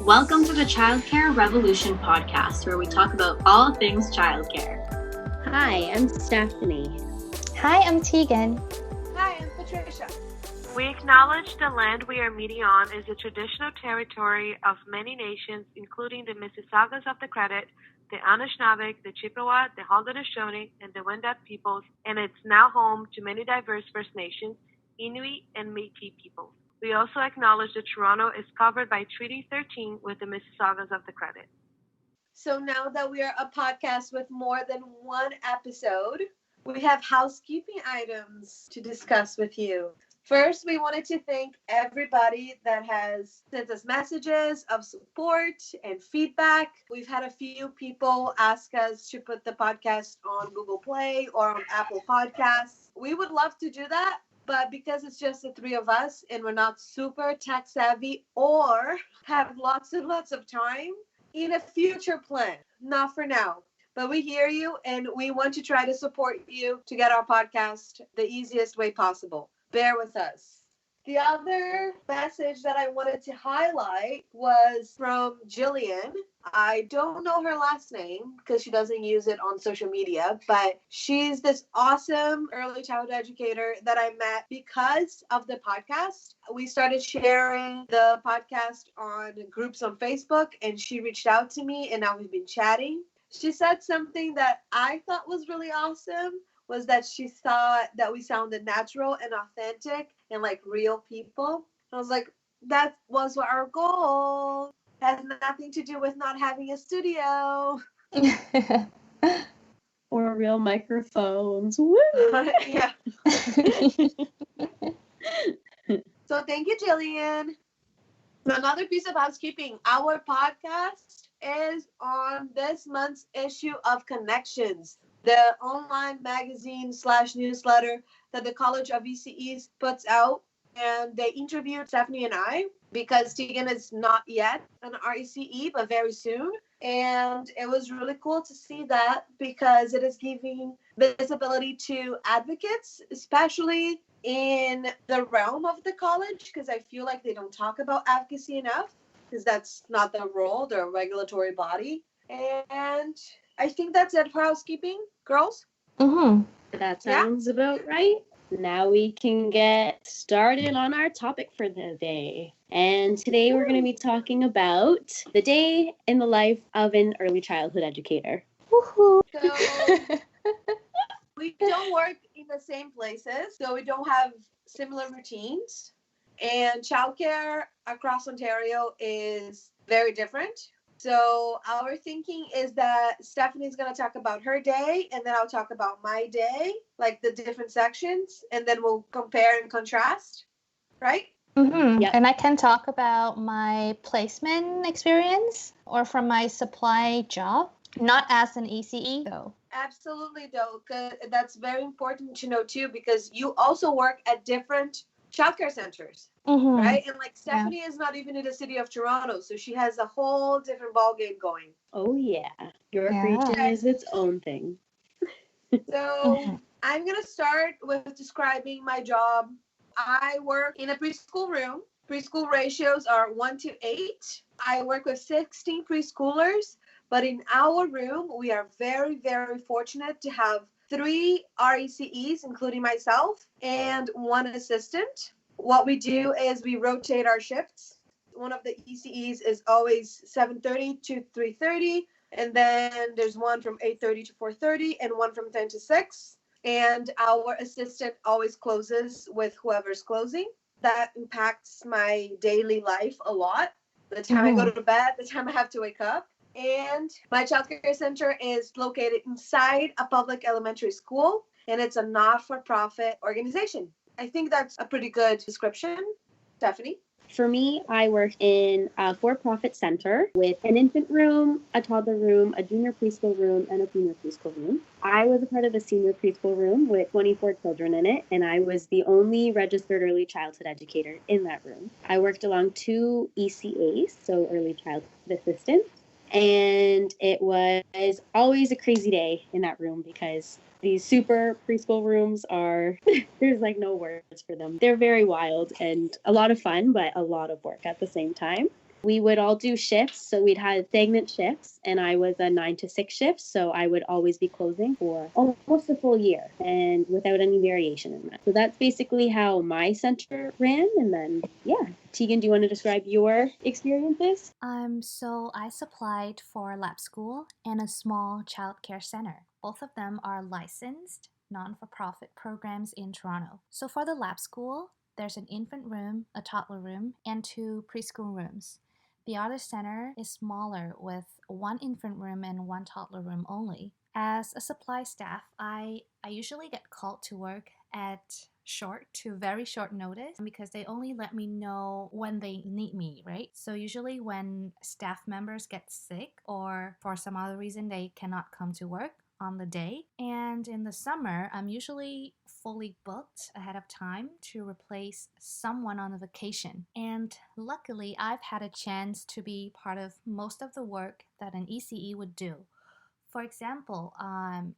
Welcome to the Childcare Revolution Podcast, where we talk about all things childcare. Hi, I'm Stephanie. Hi, I'm Tegan. Hi, I'm Patricia. We acknowledge the land we are meeting on is the traditional territory of many nations, including the Mississaugas of the Credit, the Anishinaabe, the Chippewa, the Haudenosaunee, and the Wendat peoples, and it's now home to many diverse First Nations, Inuit, and Métis peoples. We also acknowledge that Toronto is covered by Treaty 13 with the Mississaugas of the Credit. So now that we are a podcast with more than one episode, we have housekeeping items to discuss with you. First, we wanted to thank everybody that has sent us messages of support and feedback. We've had a few people ask us to put the podcast on Google Play or on Apple Podcasts. We would love to do that, but because it's just the three of us and we're not super tech savvy or have lots and lots of time, in a future plan, not for now. But we hear you and we want to try to support you to get our podcast the easiest way possible. Bear with us. The other message that I wanted to highlight was from Jillian. I don't know her last name because she doesn't use it on social media, but she's this awesome early childhood educator that I met because of the podcast. We started sharing the podcast on groups on Facebook and she reached out to me and now we've been chatting. She said something that I thought was really awesome, was that she thought that we sounded natural and authentic and like real people. I was like, that was our goal. Has nothing to do with not having a studio. Or real microphones. Woo! Yeah. So thank you, Jillian. Another piece of housekeeping. Our podcast is on this month's issue of Connections, the online magazine / newsletter that the College of ECEs puts out. And they interviewed Stephanie and I because Tegan is not yet an RECE, but very soon. And it was really cool to see that because it is giving visibility to advocates, especially in the realm of the college, because I feel like they don't talk about advocacy enough because that's not their role, their regulatory body. And I think that's it for housekeeping, girls. That sounds about right. Now we can get started on our topic for the day. And today we're going to be talking about the day in the life of an early childhood educator. So we don't work in the same places, so we don't have similar routines. And childcare across Ontario is very different. So our thinking is that Stephanie's going to talk about her day, and then I'll talk about my day, like the different sections, and then we'll compare and contrast, right? Yep. And I can talk about my placement experience or from my supply job, not as an ECE, though. Absolutely, though, 'cause that's very important to know, too, because you also work at different childcare centers, right? And like Stephanie is not even in the city of Toronto, so she has a whole different ballgame going. Oh, yeah. York region is its own thing. So I'm going to start with describing my job. I work in a preschool room. Preschool ratios are 1-8. I work with 16 preschoolers, but in our room, we are very, very fortunate to have 3 RECEs, including myself, and 1 assistant. What we do is we rotate our shifts. One of the ECEs is always 7:30 to 3:30, and then there's one from 8:30 to 4:30, and one from 10 to 6. And our assistant always closes with whoever's closing. That impacts my daily life a lot. The time I go to bed, the time I have to wake up. And my childcare center is located inside a public elementary school, and it's a not-for-profit organization. I think that's a pretty good description. Stephanie? For me, I work in a for-profit center with an infant room, a toddler room, a junior preschool room, and a senior preschool room. I was a part of the senior preschool room with 24 children in it, and I was the only registered early childhood educator in that room. I worked along 2 ECAs, so early childhood assistants, and it was always a crazy day in that room because these super preschool rooms are, there's like no words for them. They're very wild and a lot of fun, but a lot of work at the same time. We would all do shifts. So we'd have stagnant shifts, and I was a 9 to 6 shift. So I would always be closing for almost a full year and without any variation in that. So that's basically how my center ran. And then, yeah. Tegan, do you want to describe your experiences? So I supplied for lab school and a small childcare center. Both of them are licensed, non-for-profit programs in Toronto. So for the lab school, there's an infant room, a toddler room, and 2 preschool rooms. The other center is smaller with 1 infant room and 1 toddler room only. As a supply staff, I usually get called to work at short to very short notice because they only let me know when they need me, right? So usually when staff members get sick or for some other reason they cannot come to work on the day. And in the summer, I'm usually fully booked ahead of time to replace someone on a vacation. And luckily, I've had a chance to be part of most of the work that an ECE would do. For example,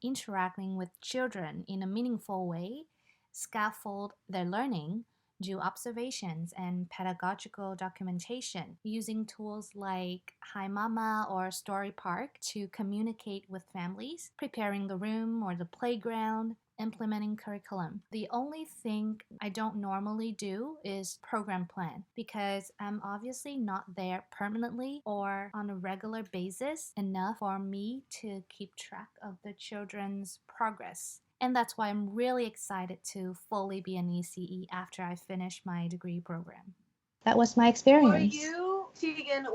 interacting with children in a meaningful way, scaffold their learning, do observations and pedagogical documentation using tools like Hi Mama or Story Park to communicate with families, preparing the room or the playground, implementing curriculum. The only thing I don't normally do is program plan because I'm obviously not there permanently or on a regular basis enough for me to keep track of the children's progress. And that's why I'm really excited to fully be an ECE after I finish my degree program. That was my experience. Were you, Tegan,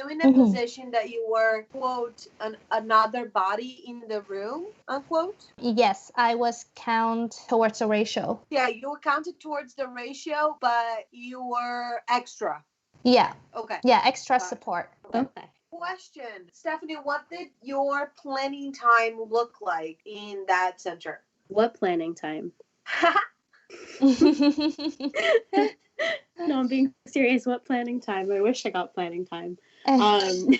in a position that you were, quote, another body in the room, unquote? Yes, I was counted towards a ratio. Yeah, you were counted towards the ratio, but you were extra. Yeah. Okay. Yeah, extra support. Okay. Question, Stephanie, what did your planning time look like in that center? What planning time? No, I'm being serious. What planning time? I wish I got planning time. I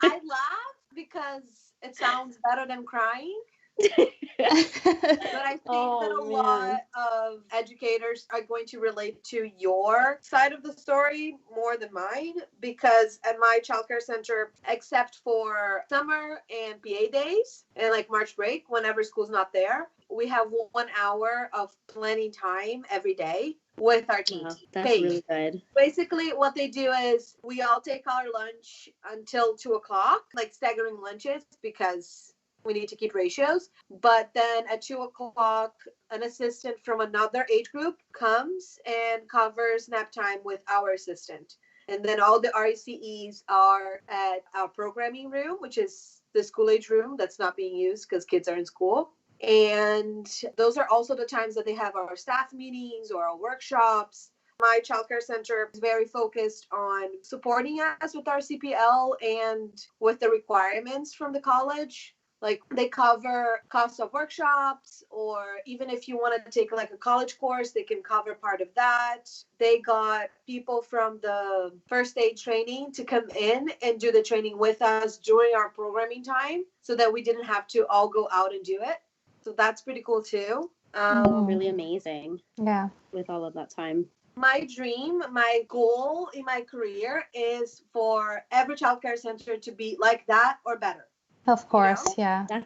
laugh because it sounds better than crying. But I think that a lot of educators are going to relate to your side of the story more than mine, because at my childcare center, except for summer and PA days and like March break, whenever school's not there, we have 1 hour of planning time every day with our team. Wow, that's really good. Basically, what they do is we all take our lunch until 2:00, like staggering lunches because we need to keep ratios. But then at 2:00, an assistant from another age group comes and covers nap time with our assistant. And then all the RECEs are at our programming room, which is the school age room that's not being used because kids are in school. And those are also the times that they have our staff meetings or our workshops. My childcare center is very focused on supporting us with our CPL and with the requirements from the college. Like they cover cost of workshops, or even if you want to take like a college course, they can cover part of that. They got people from the first aid training to come in and do the training with us during our programming time so that we didn't have to all go out and do it. So that's pretty cool too. Really amazing. Yeah. With all of that time. My dream, my goal in my career is for every childcare center to be like that or better. Of course, You know? yeah.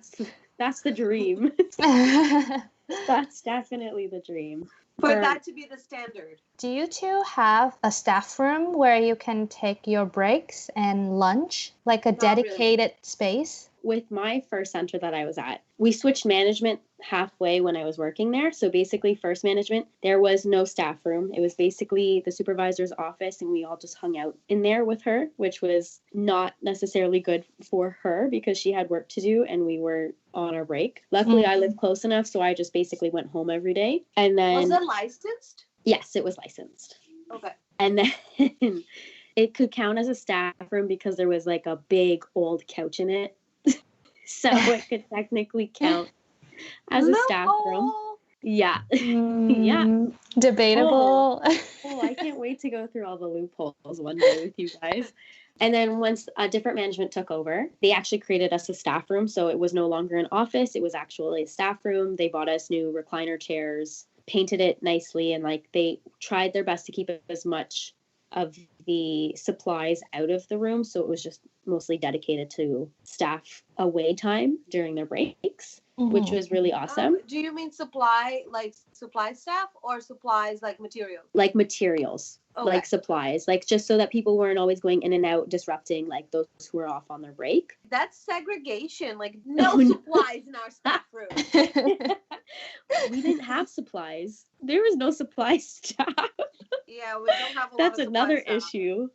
That's the dream. That's definitely the dream. For that to be the standard. Do you two have a staff room where you can take your breaks and lunch, like a dedicated space? With my first center that I was at, we switched management halfway when I was working there. So basically, first management, there was no staff room. It was basically the supervisor's office, and we all just hung out in there with her, which was not necessarily good for her because she had work to do and we were on our break. Luckily, I lived close enough, so I just basically went home every day. And then... Was it licensed? Yes, it was licensed. Okay. And then it could count as a staff room because there was like a big old couch in it. So it could technically count as a staff room. Yeah. Yeah. Debatable. Oh, I can't wait to go through all the loopholes one day with you guys. And then once a different management took over, they actually created us a staff room. So it was no longer an office. It was actually a staff room. They bought us new recliner chairs, painted it nicely, and like they tried their best to keep as much of the supplies out of the room. So it was just mostly dedicated to staff away time during their breaks, which was really awesome. Do you mean supply staff or supplies like materials? Like materials, like supplies, like just so that people weren't always going in and out, disrupting like those who were off on their break. That's segregation. Like no supplies in our staff room. We didn't have supplies. There was no supply staff. Yeah, we don't have a That's lot of another supply staff. issue.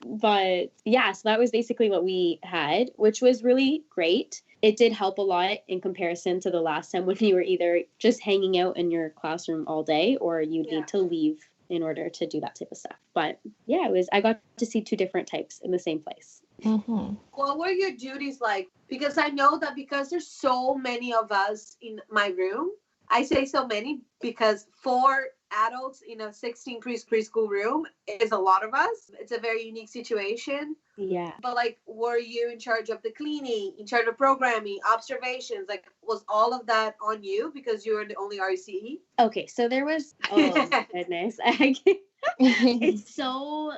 But yeah, so that was basically what we had, which was really great. It did help a lot in comparison to the last time when you were either just hanging out in your classroom all day or you need to leave in order to do that type of stuff. But yeah, I got to see two different types in the same place. What were your duties like? Because I know that because there's so many of us in my room, I say so many because 4 adults in a 16 preschool room is a lot of us. It's a very unique situation. Yeah. But like, were you in charge of the cleaning, in charge of programming, observations? Like, was all of that on you because you were the only RCE? Okay, so there was, oh my goodness.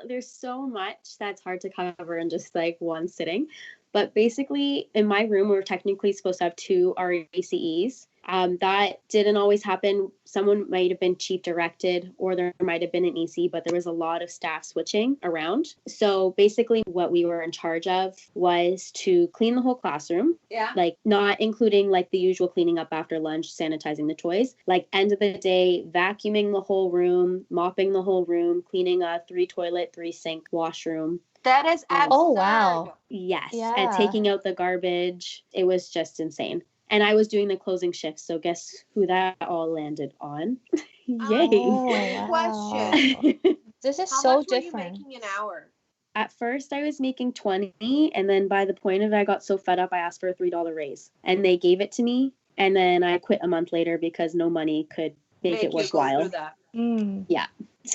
There's so much that's hard to cover in just like one sitting. But basically in my room, we were technically supposed to have 2 RACEs. That didn't always happen. Someone might have been chief directed or there might have been an EC, but there was a lot of staff switching around. So basically what we were in charge of was to clean the whole classroom. Yeah. Like not including like the usual cleaning up after lunch, sanitizing the toys, like end of the day, vacuuming the whole room, mopping the whole room, cleaning a 3 toilet, 3 sink washroom. That is absurd. Oh, wow. Yes. Yeah. And taking out the garbage. It was just insane. And I was doing the closing shift. So guess who that all landed on? Yay. Oh, wow. Question. This is How so much were different. you making an hour? At first I was making 20. And then by the point of it, I got so fed up, I asked for a $3 raise. And they gave it to me. And then I quit a month later because no money could make it worthwhile. Yeah.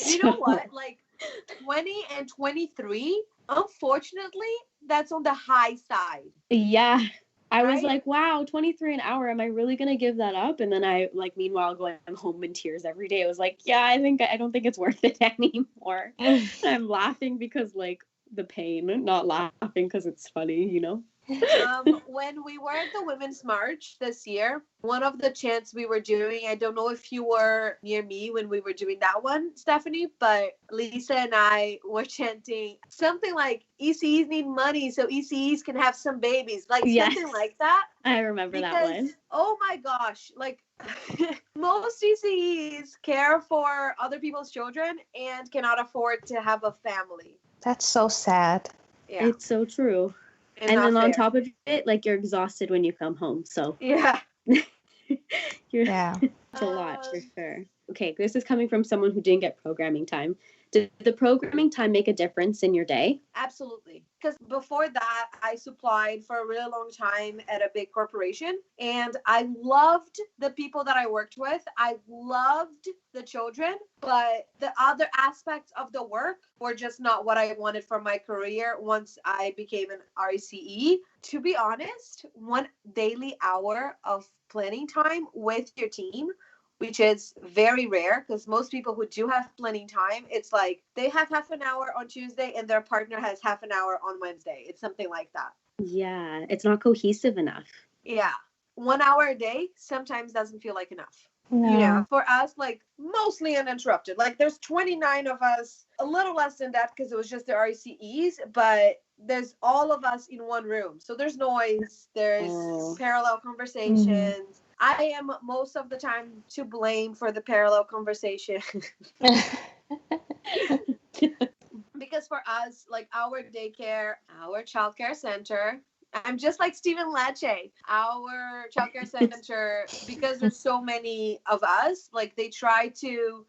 You know what? Like 20 and 23, unfortunately, that's on the high side. Yeah. I was Right? like, wow, 23 an hour. Am I really going to give that up? And then I meanwhile going home in tears every day. I was like, yeah, I don't think it's worth it anymore. I'm laughing because like the pain, not laughing because it's funny, you know? When we were at the Women's March this year, one of the chants we were doing, I don't know if you were near me when we were doing that one, Stephanie, but Lisa and I were chanting something like ECEs need money so ECEs can have some babies, like something like that. I remember that one. Oh my gosh, like most ECEs care for other people's children and cannot afford to have a family. That's so sad. Yeah. It's so true. And then on top of it, like you're exhausted when you come home. So yeah. It's a lot for sure. Okay, this is coming from someone who didn't get programming time. Did the programming time make a difference in your day? Absolutely. Because before that, I supplied for a really long time at a big corporation. And I loved the people that I worked with. I loved the children. But the other aspects of the work were just not what I wanted for my career once I became an RCE. To be honest, 1 daily hour of planning time with your team, which is very rare because most people who do have planning time, it's like they have half an hour on Tuesday and their partner has half an hour on Wednesday. It's something like that. Yeah, it's not cohesive enough. Yeah. 1 hour a day sometimes doesn't feel like enough. No. You know, for us, like mostly uninterrupted. Like there's 29 of us, a little less than that because it was just the RCEs, but there's all of us in one room. So there's noise, there's parallel conversations. I am most of the time to blame for the parallel conversation. Because for us, like our daycare, our childcare center, I'm just like Stephen Latche, our childcare center, because there's so many of us, like they try to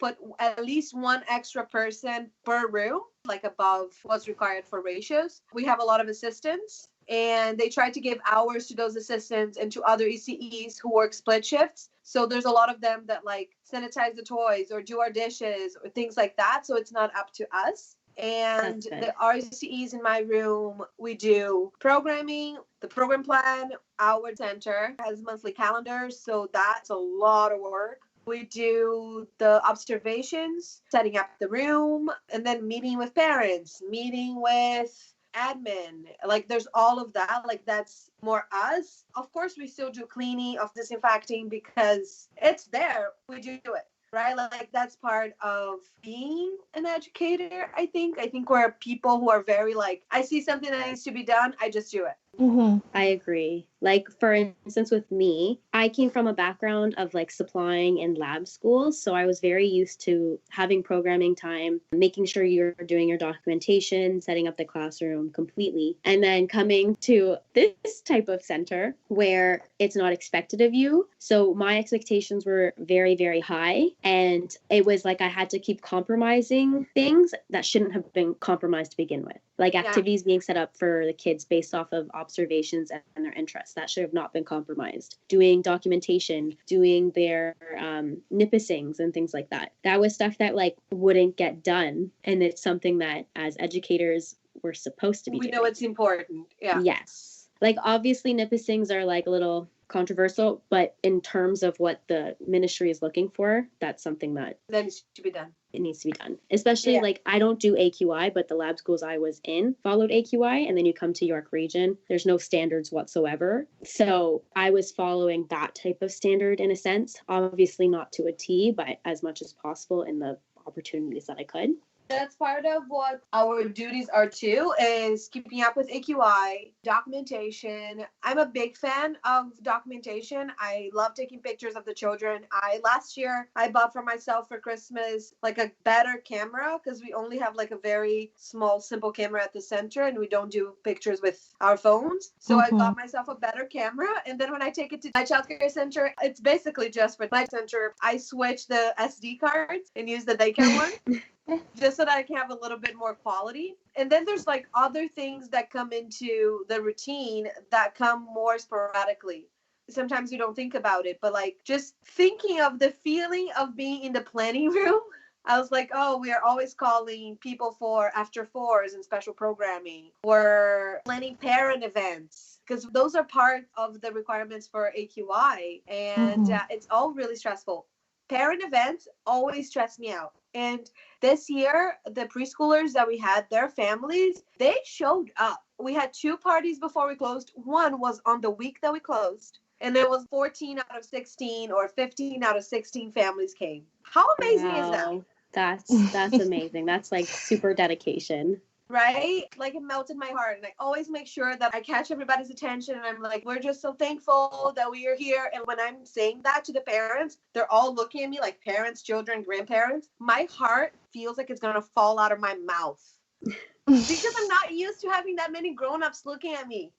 put at least 1 extra person per room, like above what's required for ratios. We have a lot of assistants. And they try to give hours to those assistants and to other ECEs who work split shifts. So there's a lot of them that like sanitize the toys or do our dishes or things like that. So it's not up to us. And the RCEs in my room, we do programming, the program plan. Our center has monthly calendars. So that's a lot of work. We do the observations, setting up the room, and then meeting with parents, meeting with admin. Like there's all of that. Like that's more us. Of course, we still do cleaning of disinfecting because it's there. We do it. Right? Like that's part of being an educator, I think. I think we're people who are very like, I see something that needs to be done, I just do it. I agree. Like, for instance, with me, I came from a background of like supplying in lab schools. So I was very used to having programming time, making sure you're doing your documentation, setting up the classroom completely. And then coming to this type of center where it's not expected of you. So my expectations were very, very high. And it was like I had to keep compromising things that shouldn't have been compromised to begin with. Like activities being set up for the kids based off of observations and their interests. That should have not been compromised. Doing documentation, doing their nippissings and things like that. That was stuff that like wouldn't get done. And it's something that as educators, we're supposed to be doing. We know it's important. Yeah. Yes. Like obviously nippissings are like a little controversial, but in terms of what the ministry is looking for, that's something that needs to be done. It needs to be done. Especially like I don't do AQI, but the lab schools I was in followed AQI. And then you come to York Region, there's no standards whatsoever. So I was following that type of standard in a sense, obviously not to a T, but as much as possible in the opportunities that I could. That's part of what our duties are too, is keeping up with AQI, documentation. I'm a big fan of documentation. I love taking pictures of the children. Last year, I bought for myself for Christmas like a better camera because we only have like a very small, simple camera at the center and we don't do pictures with our phones. So I got myself a better camera. And then when I take it to my childcare center, it's basically just for my center. I switch the SD cards and use the daycare one. Just so that I can have a little bit more quality. And then there's like other things that come into the routine that come more sporadically. Sometimes you don't think about it, but like just thinking of the feeling of being in the planning room, I was like, oh, we are always calling people for after fours and special programming. We're planning parent events because those are part of the requirements for AQI. And it's all really stressful. Parent events always stress me out. And this year, the preschoolers that we had, their families, they showed up. We had 2 parties before we closed. One was on the week that we closed. And there was 14 out of 16 or 15 out of 16 families came. How amazing is that? That's amazing. That's like super dedication. Right? Like it melted my heart. And I always make sure that I catch everybody's attention. And I'm like, we're just so thankful that we are here. And when I'm saying that to the parents, they're all looking at me like parents, children, grandparents. My heart feels like it's going to fall out of my mouth. Because I'm not used to having that many grown-ups looking at me.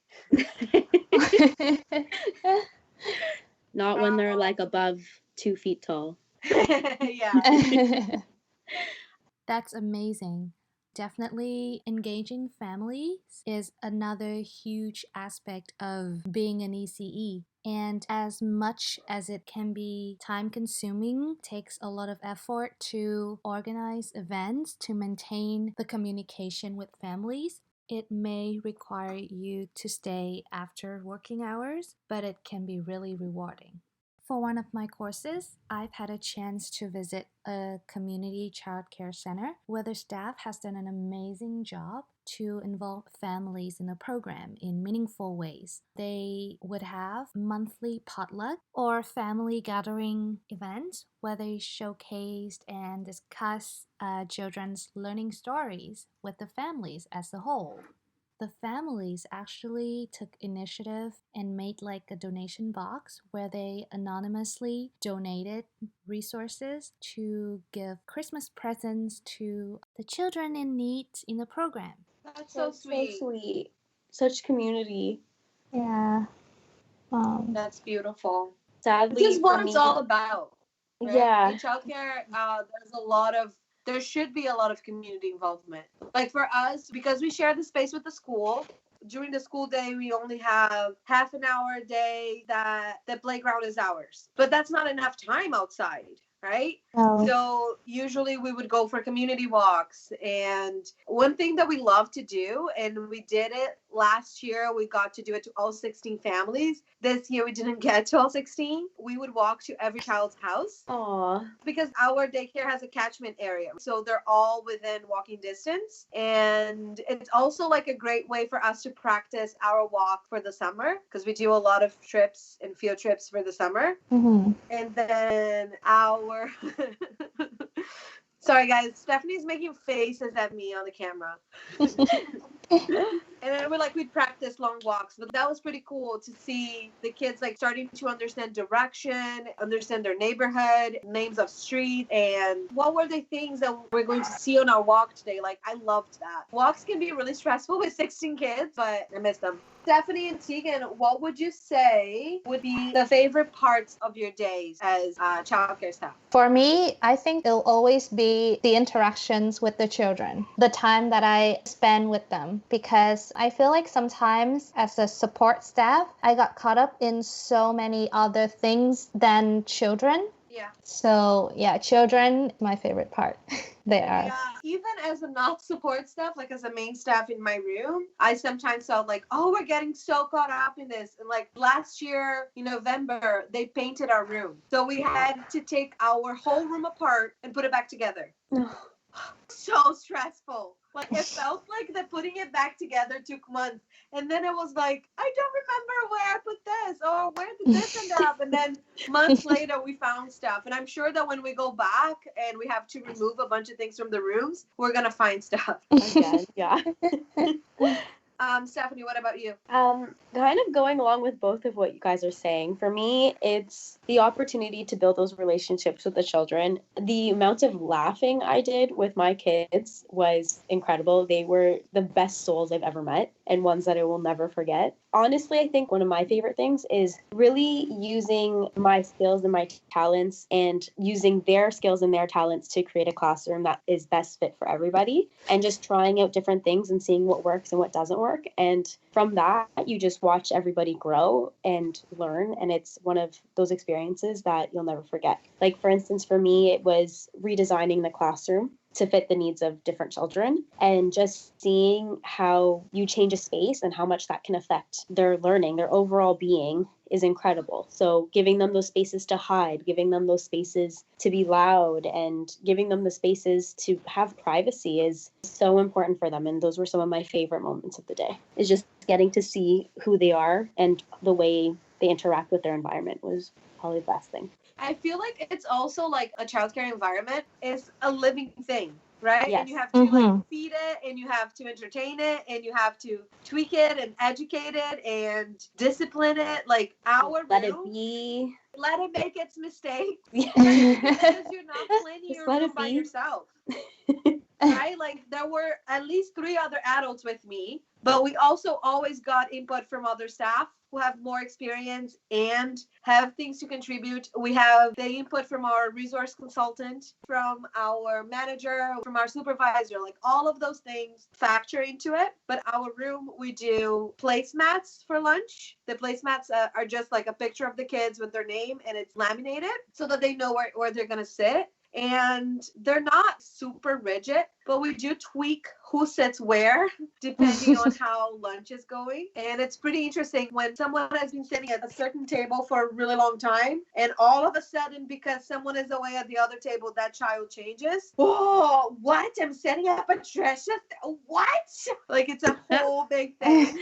Not when they're like above 2 feet tall. Yeah. That's amazing. Definitely engaging families is another huge aspect of being an ECE. And as much as it can be time consuming, takes a lot of effort to organize events, to maintain the communication with families, it may require you to stay after working hours, but it can be really rewarding. For one of my courses, I've had a chance to visit a community childcare center where the staff has done an amazing job to involve families in the program in meaningful ways. They would have monthly potluck or family gathering events where they showcased and discussed children's learning stories with the families as a whole. The families actually took initiative and made like a donation box where they anonymously donated resources to give Christmas presents to the children in need in the program. That's so sweet. So sweet. Such community. Yeah. That's beautiful. Sadly, this is what it's all about. Right? Yeah. In childcare, there should be a lot of community involvement. Like for us, because we share the space with the school, during the school day, we only have half an hour a day that the playground is ours. But that's not enough time outside, right? Oh. So usually we would go for community walks. And one thing that we love to do, and we did it last year we got to do it to all 16 families. This year we didn't get to all 16. We would walk to every child's house. Aw. Because our daycare has a catchment area. So they're all within walking distance. And it's also like a great way for us to practice our walk for the summer, because we do a lot of trips and field trips for the summer. Mm-hmm. And then our... Sorry, guys. Stephanie's making faces at me on the camera. And then we'd practice long walks. But that was pretty cool to see the kids like starting to understand direction, understand their neighborhood, names of street, and what were the things that we're going to see on our walk today. Like, I loved that. Walks can be really stressful with 16 kids, but I miss them. Stephanie and Tegan, what would you say would be the favorite parts of your days as childcare staff? For me, I think it'll always be the interactions with the children, the time that I spend with them, because I feel like sometimes as a support staff, I got caught up in so many other things than children. Yeah. So yeah, children, my favorite part. They are. Yeah. Even as a not support staff, like as a main staff in my room, I sometimes felt like, oh, we're getting so caught up in this. And like last year in November, they painted our room. So we had to take our whole room apart and put it back together. So stressful. Like, it felt like the putting it back together took months. And then it was like, I don't remember where I put this, or where did this end up? And then months later, we found stuff. And I'm sure that when we go back and we have to remove a bunch of things from the rooms, we're going to find stuff. Again, yeah. Stephanie, what about you? Kind of going along with both of what you guys are saying. For me, it's the opportunity to build those relationships with the children. The amount of laughing I did with my kids was incredible. They were the best souls I've ever met, and ones that I will never forget. Honestly, I think one of my favorite things is really using my skills and my talents and using their skills and their talents to create a classroom that is best fit for everybody, and just trying out different things and seeing what works and what doesn't work. And from that, you just watch everybody grow and learn. And it's one of those experiences that you'll never forget. Like, for instance, for me, it was redesigning the classroom to fit the needs of different children, and just seeing how you change a space and how much that can affect their learning, their overall being, is incredible. So giving them those spaces to hide, giving them those spaces to be loud, and giving them the spaces to have privacy is so important for them. And those were some of my favorite moments of the day, is just getting to see who they are, and the way they interact with their environment was probably the best thing. I feel like it's also like a childcare environment is a living thing, right? Yes. And you have to like feed it, and you have to entertain it, and you have to tweak it and educate it and discipline it. Like our Let it room, be. let it make its mistakes. Yeah. Because you're not cleaning your let room it by be. yourself. Right? Like, there were at least 3 other adults with me, but we also always got input from other staff who have more experience and have things to contribute. We have the input from our resource consultant, from our manager, from our supervisor. Like, all of those things factor into it. But our room, we do placemats for lunch. The placemats are just like a picture of the kids with their name, and it's laminated so that they know where they're going to sit. And they're not super rigid, but we do tweak who sits where depending on how lunch is going. And it's pretty interesting when someone has been sitting at a certain table for a really long time, and all of a sudden, because someone is away at the other table, that child changes. Oh, what? I'm sitting at Patricia? What? Like, it's a whole big thing.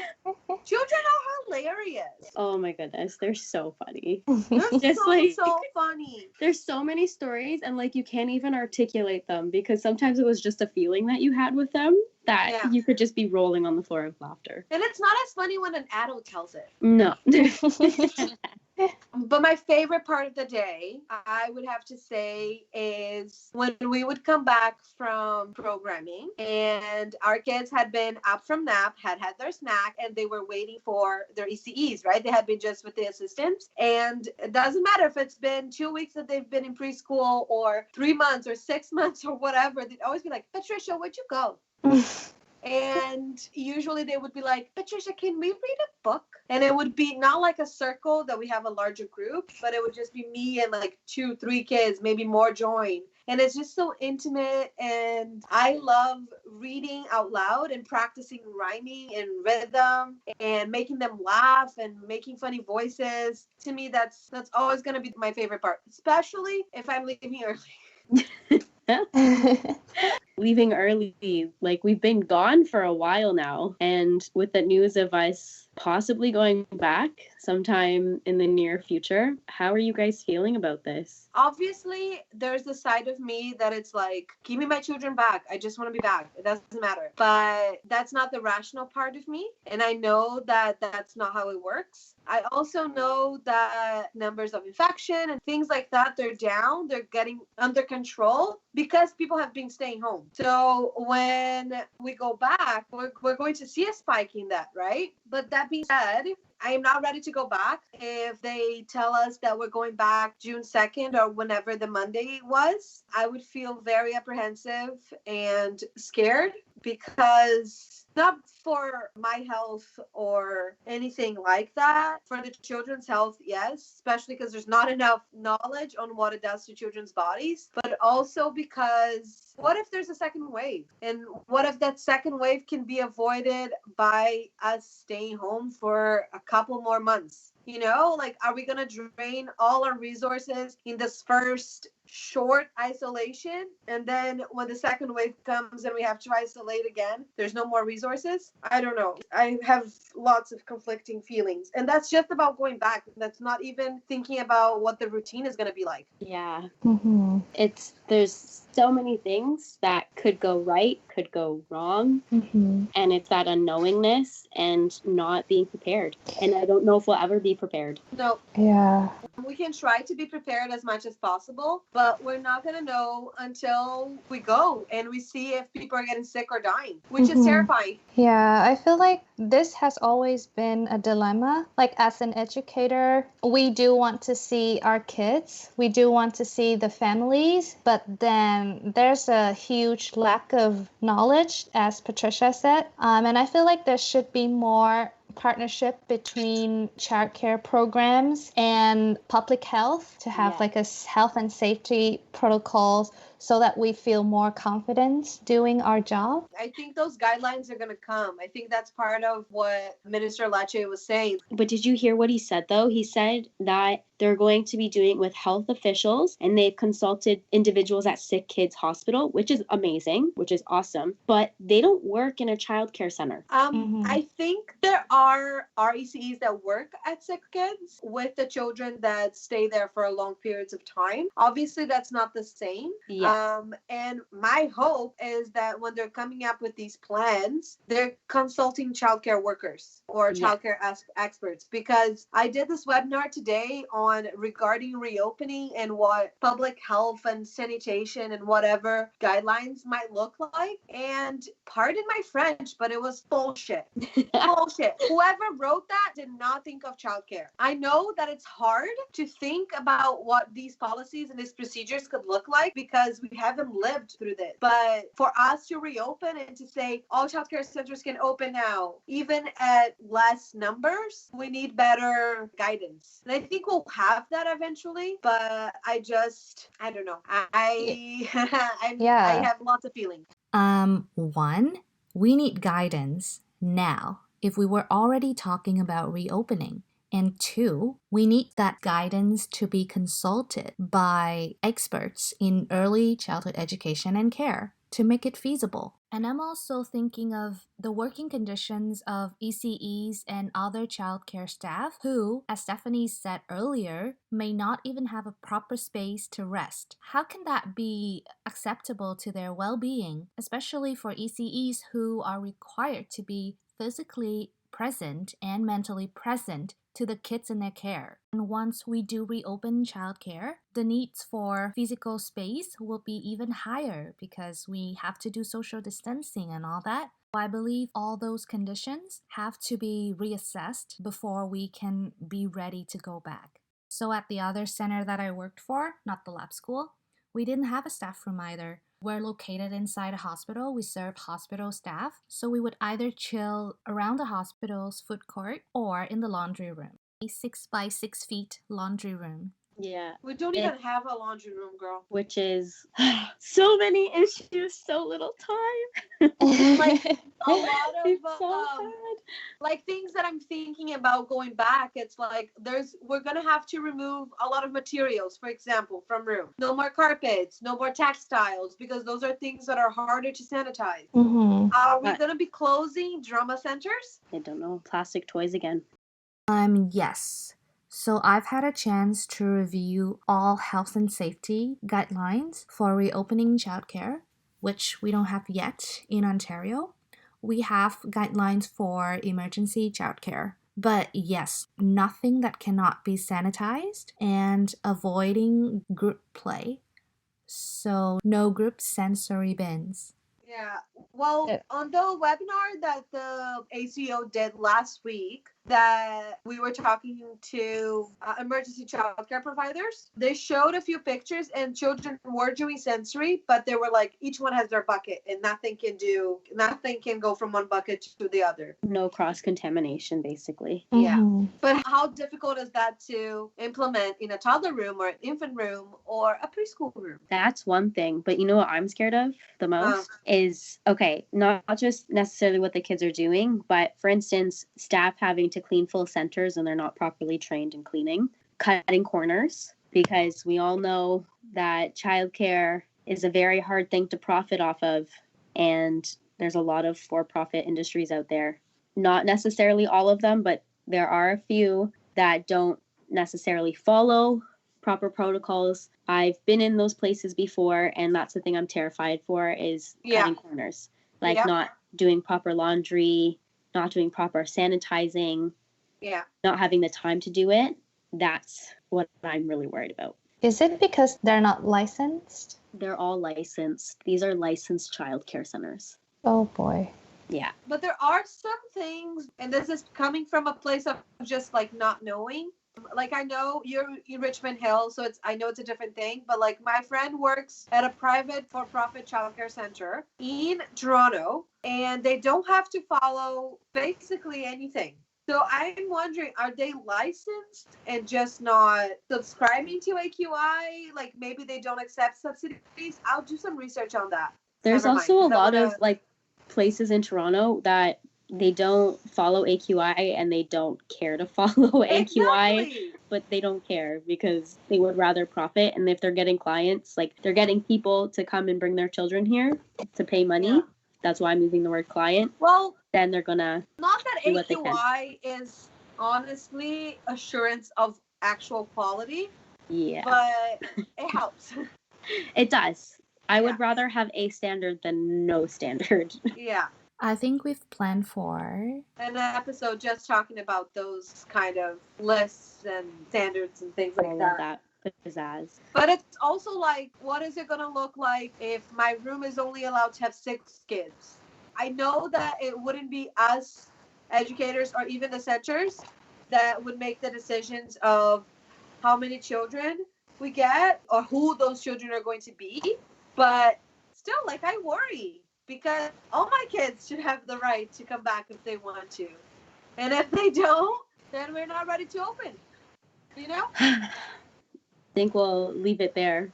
Children are hilarious. Oh my goodness, they're so funny. They're Just so funny. There's so many stories, and like, you can't even articulate them, because sometimes it was just a feeling that you had with them that you could just be rolling on the floor of laughter. And it's not as funny when an adult tells it. No. But my favorite part of the day, I would have to say, is when we would come back from programming and our kids had been up from nap, had their snack, and they were waiting for their ECEs, right? They had been just with the assistants. And it doesn't matter if it's been 2 weeks that they've been in preschool, or 3 months or 6 months or whatever. They'd always be like, Patricia, where'd you go? And usually they would be like, Patricia, can we read a book? And it would be not like a circle that we have a larger group, but it would just be me and like 2-3 kids, maybe more join. And it's just so intimate. And I love reading out loud and practicing rhyming and rhythm and making them laugh and making funny voices. To me, that's always going to be my favorite part, especially if I'm leaving early. Leaving early, like we've been gone for a while now, and with the news of us possibly going back sometime in the near future, how are you guys feeling about this? Obviously, there's the side of me that it's like, give me my children back. I just want to be back. It doesn't matter. But that's not the rational part of me. And I know that that's not how it works. I also know that numbers of infection and things like that, they're down. They're getting under control because people have been staying home. So when we go back, we're going to see a spike in that, right? But that being said, I am not ready to go back. If they tell us that we're going back June 2nd or whenever the Monday was, I would feel very apprehensive and scared, because not for my health or anything like that. For the children's health, yes, especially because there's not enough knowledge on what it does to children's bodies, but also because what if there's a second wave? And what if that second wave can be avoided by us staying home for a couple more months? You know, like, are we going to drain all our resources in this first short isolation, and then when the second wave comes and we have to isolate again, there's no more resources? I don't know. I have lots of conflicting feelings, and that's just about going back. That's not even thinking about what the routine is going to be like. Yeah. Mm-hmm. There's so many things that could go right, could go wrong. Mm-hmm. And it's that unknowingness and not being prepared. And I don't know if we'll ever be prepared. No. Yeah. We can try to be prepared as much as possible, but we're not going to know until we go and we see if people are getting sick or dying, which is terrifying. Yeah, I feel like this has always been a dilemma. Like, as an educator, we do want to see our kids, we do want to see the families, but then there's a huge lack of knowledge, as Patricia said. And I feel like there should be more partnership between childcare programs and public health to have like a health and safety protocols so that we feel more confident doing our job. I think those guidelines are going to come. I think that's part of what Minister Lache was saying. But did you hear what he said, though? He said that they're going to be doing it with health officials, and they've consulted individuals at Sick Kids Hospital, which is amazing, which is awesome. But they don't work in a childcare center. I think there are RECEs that work at Sick Kids with the children that stay there for long periods of time. Obviously, that's not the same. And my hope is that when they're coming up with these plans, they're consulting childcare workers or childcare experts, because I did this webinar today on regarding reopening and what public health and sanitation and whatever guidelines might look like. And pardon my French, but it was bullshit. Bullshit. Whoever wrote that did not think of childcare. I know that it's hard to think about what these policies and these procedures could look like because we haven't lived through this. But for us to reopen and to say all childcare centers can open now, even at less numbers, we need better guidance. And I think we'll have that eventually, but I don't know. I have lots of feelings. One, we need guidance now if we were already talking about reopening. And two, we need that guidance to be consulted by experts in early childhood education and care to make it feasible. And I'm also thinking of the working conditions of ECEs and other childcare staff who, as Stephanie said earlier, may not even have a proper space to rest. How can that be acceptable to their well-being, especially for ECEs who are required to be physically present and mentally present to the kids in their care? And once we do reopen childcare, the needs for physical space will be even higher because we have to do social distancing and all that. I believe all those conditions have to be reassessed before we can be ready to go back. So at the other center that I worked for, not the lab school, we didn't have a staff room either. We're located inside a hospital. We serve hospital staff. So we would either chill around the hospital's food court or in the laundry room. A 6 by 6 feet laundry room. Yeah. We don't even have a laundry room, girl. Which is so many issues, so little time. Like a lot of It's so sad. like things that I'm thinking about going back. It's like we're gonna have to remove a lot of materials, for example, from room. No more carpets, no more textiles, because those are things that are harder to sanitize. Are we gonna be closing drama centers? I don't know. Plastic toys again. Yes. So I've had a chance to review all health and safety guidelines for reopening childcare, which we don't have yet in Ontario. We have guidelines for emergency childcare. But yes, nothing that cannot be sanitized and avoiding group play. So no group sensory bins. Yeah. Well, on the webinar that the ACO did last week, that we were talking to emergency childcare providers, they showed a few pictures and children were doing sensory, but they were like, each one has their bucket and nothing can go from one bucket to the other. No cross-contamination, basically. Yeah. But how difficult is that to implement in a toddler room or an infant room or a preschool room? That's one thing. But you know what I'm scared of the most is, okay, not just necessarily what the kids are doing, but for instance, staff having to clean full centers and they're not properly trained in cleaning, cutting corners, because we all know that childcare is a very hard thing to profit off of. And there's a lot of for-profit industries out there. Not necessarily all of them, but there are a few that don't necessarily follow proper protocols. I've been in those places before, and that's the thing I'm terrified for is cutting corners. Like not doing proper laundry, not doing proper sanitizing, not having the time to do it. That's what I'm really worried about. Is it because they're not licensed? They're all licensed. These are licensed childcare centers. Oh boy. Yeah. But there are some things, and this is coming from a place of just like not knowing. Like I know you're in Richmond Hill, so I know it's a different thing, but like my friend works at a private for-profit childcare center in Toronto, and they don't have to follow basically anything. So I'm wondering, are they licensed and just not subscribing to AQI? Like maybe they don't accept subsidies? I'll do some research on that. There's also a lot of like places in Toronto that they don't follow AQI and they don't care to follow AQI, but they don't care because they would rather profit. And if they're getting clients, like they're getting people to come and bring their children here to pay money. Yeah. That's why I'm using the word client. Well, then they're gonna not that AQI is honestly assurance of actual quality. Yeah, but it helps. It does. I would rather have a standard than no standard. Yeah. I think we've planned for an episode just talking about those kind of lists and standards and things like that. Pizzazz. But it's also like, what is it going to look like if my room is only allowed to have 6 kids? I know that it wouldn't be us educators or even the centers that would make the decisions of how many children we get or who those children are going to be. But still, like, I worry because all my kids should have the right to come back if they want to. And if they don't, then we're not ready to open. You know? I think we'll leave it there.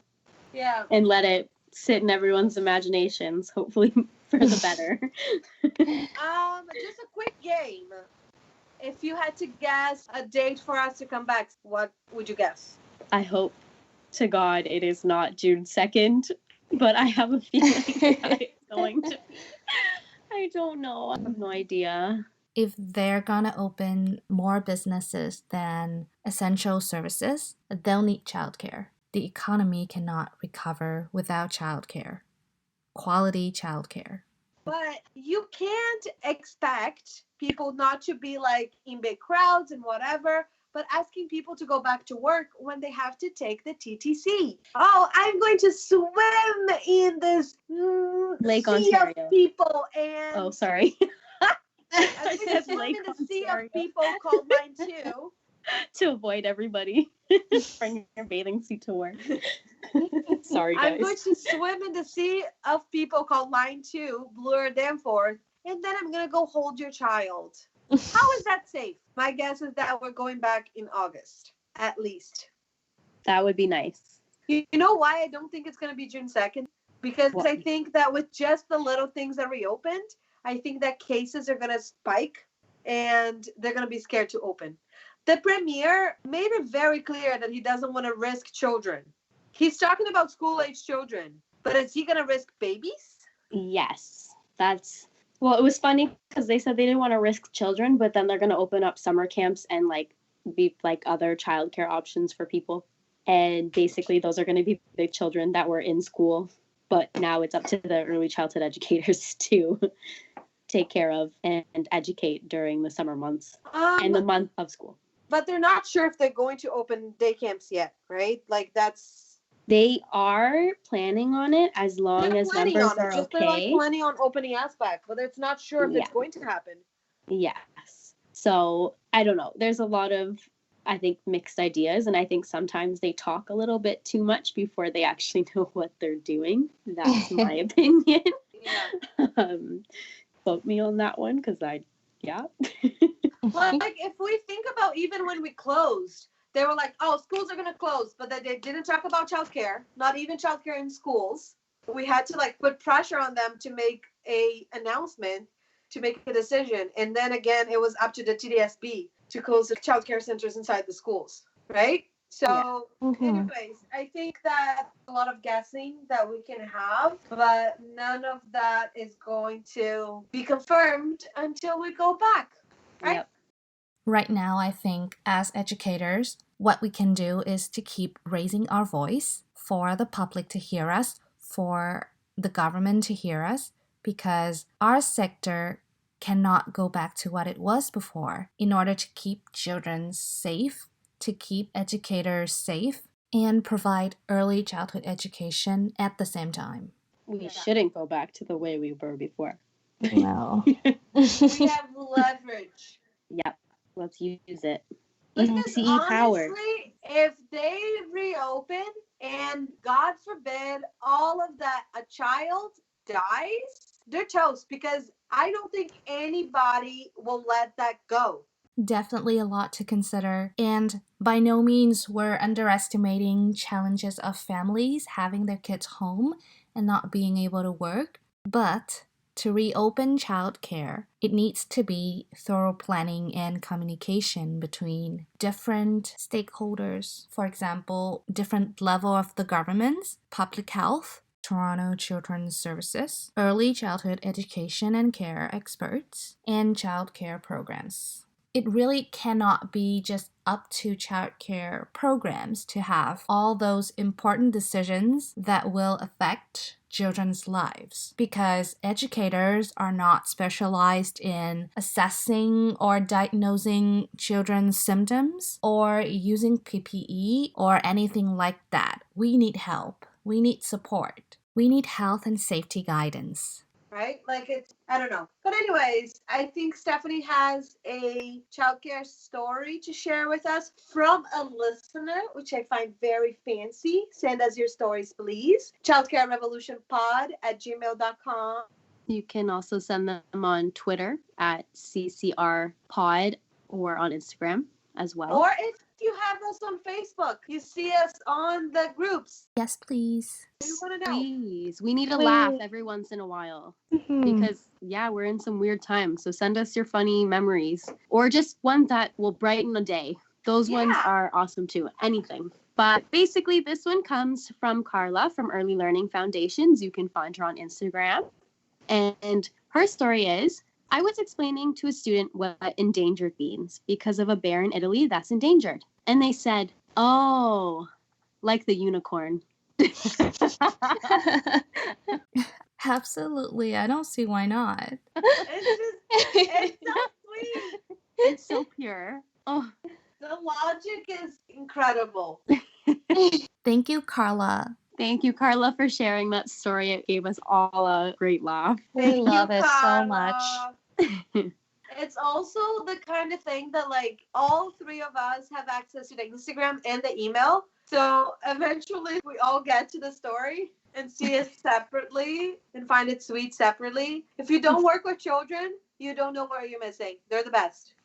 Yeah. And let it sit in everyone's imaginations, hopefully for the better. Just a quick game. If you had to guess a date for us to come back, what would you guess? I hope to God it is not June 2nd, but I have a feeling that it's going to be. I don't know. I have no idea. If they're gonna open more businesses than essential services, they'll need childcare. The economy cannot recover without childcare. Quality childcare. But you can't expect people not to be like in big crowds and whatever, but asking people to go back to work when they have to take the TTC. Oh, I'm going to swim in this Lake sea Ontario. Of people and... Oh, sorry. I'm going to swim in the sea of people called Line 2. To avoid everybody. Bring your bathing suit to work. Sorry, guys. I'm going to swim in the sea of people called Line 2, Bloor Danforth, and then I'm going to go hold your child. How is that safe? My guess is that we're going back in August, at least. That would be nice. You know why I don't think it's going to be June 2nd? Because What? I think that with just the little things that reopened, I think that cases are going to spike and they're going to be scared to open. The premier made it very clear that he doesn't want to risk children. He's talking about school-age children, but is he going to risk babies? Yes. Well, it was funny because they said they didn't want to risk children, but then they're going to open up summer camps and like be like other childcare options for people. And basically those are going to be the children that were in school. But now it's up to the early childhood educators to take care of and educate during the summer months and the month of school. But they're not sure if they're going to open day camps yet, right? Like They are planning on it as long as numbers are okay. They're like planning on opening aspect, but it's not sure if it's going to happen. Yes. So I don't know. There's a lot of, I think, mixed ideas, and I think sometimes they talk a little bit too much before they actually know what they're doing. That's my opinion. Yeah. Quote me on that one, because Like, if we think about even when we closed, they were like, oh, schools are going to close, but they didn't talk about childcare, not even childcare in schools. We had to like put pressure on them to make a announcement, to make a decision. And then again, it was up to the TDSB to close the childcare centers inside the schools, right? So anyways, I think that a lot of guessing that we can have, but none of that is going to be confirmed until we go back, right? Yep. Right now, I think as educators, what we can do is to keep raising our voice for the public to hear us, for the government to hear us, because our sector cannot go back to what it was before in order to keep children safe, to keep educators safe, and provide early childhood education at the same time. We shouldn't go back to the way we were before. No. We have leverage. Yep. Let's use it. Because ECE power. honestly, if they reopen and God forbid all of that, a child dies, they're toast, because I don't think anybody will let that go. Definitely a lot to consider, and by no means we're underestimating challenges of families having their kids home and not being able to work, but to reopen childcare, it needs to be thorough planning and communication between different stakeholders. For example, different level of the governments, public health, Toronto Children's Services, early childhood education and care experts, and childcare programs. It really cannot be just up to childcare programs to have all those important decisions that will affect children's lives, because educators are not specialized in assessing or diagnosing children's symptoms or using PPE or anything like that. We need help. We need support. We need health and safety guidance. Right? Like I don't know. But anyways, I think Stephanie has a childcare story to share with us from a listener, which I find very fancy. Send us your stories, please. childcarerevolutionpod@gmail.com. You can also send them on Twitter at CCRPod or on Instagram as well. Or if you have us on Facebook, you see us on the groups. Yes, please. We want to know. Please. We need a laugh every once in a while. Because, we're in some weird times. So send us your funny memories or just ones that will brighten the day. Those ones are awesome too. Anything. But basically, this one comes from Carla from Early Learning Foundations. You can find her on Instagram. And her story is, I was explaining to a student what endangered means because of a bear in Italy that's endangered. And they said, oh, like the unicorn. Absolutely. I don't see why not. It's so sweet. It's so pure. Oh, The logic is incredible. Thank you, Carla. thank you, Carla, for sharing that story. It gave us all a great laugh. We love it so Carla. much. It's also the kind of thing that like all three of us have access to the Instagram and the email. So eventually we all get to the story and see it separately and find it sweet separately. If you don't work with children, you don't know what you're missing. They're the best.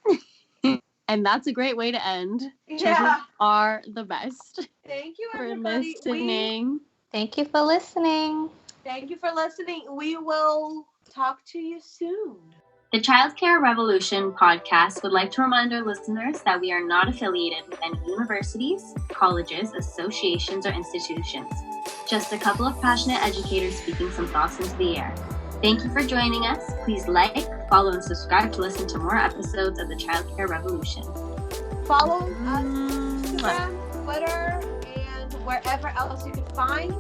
And that's a great way to end. Yeah. Children are the best. Thank you, For everybody. listening. Thank you for listening. Thank you for listening. We will talk to you soon. The Childcare Revolution podcast would like to remind our listeners that we are not affiliated with any universities, colleges, associations, or institutions. Just a couple of passionate educators speaking some thoughts into the air. Thank you for joining us. Please like, follow, and subscribe to listen to more episodes of the Childcare Revolution. Follow us on Instagram, Twitter, and wherever else you can find.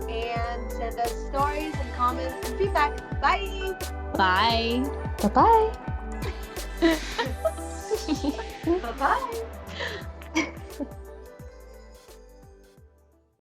And send us stories and comments and feedback. Bye. Bye. Bye-bye. Bye-bye.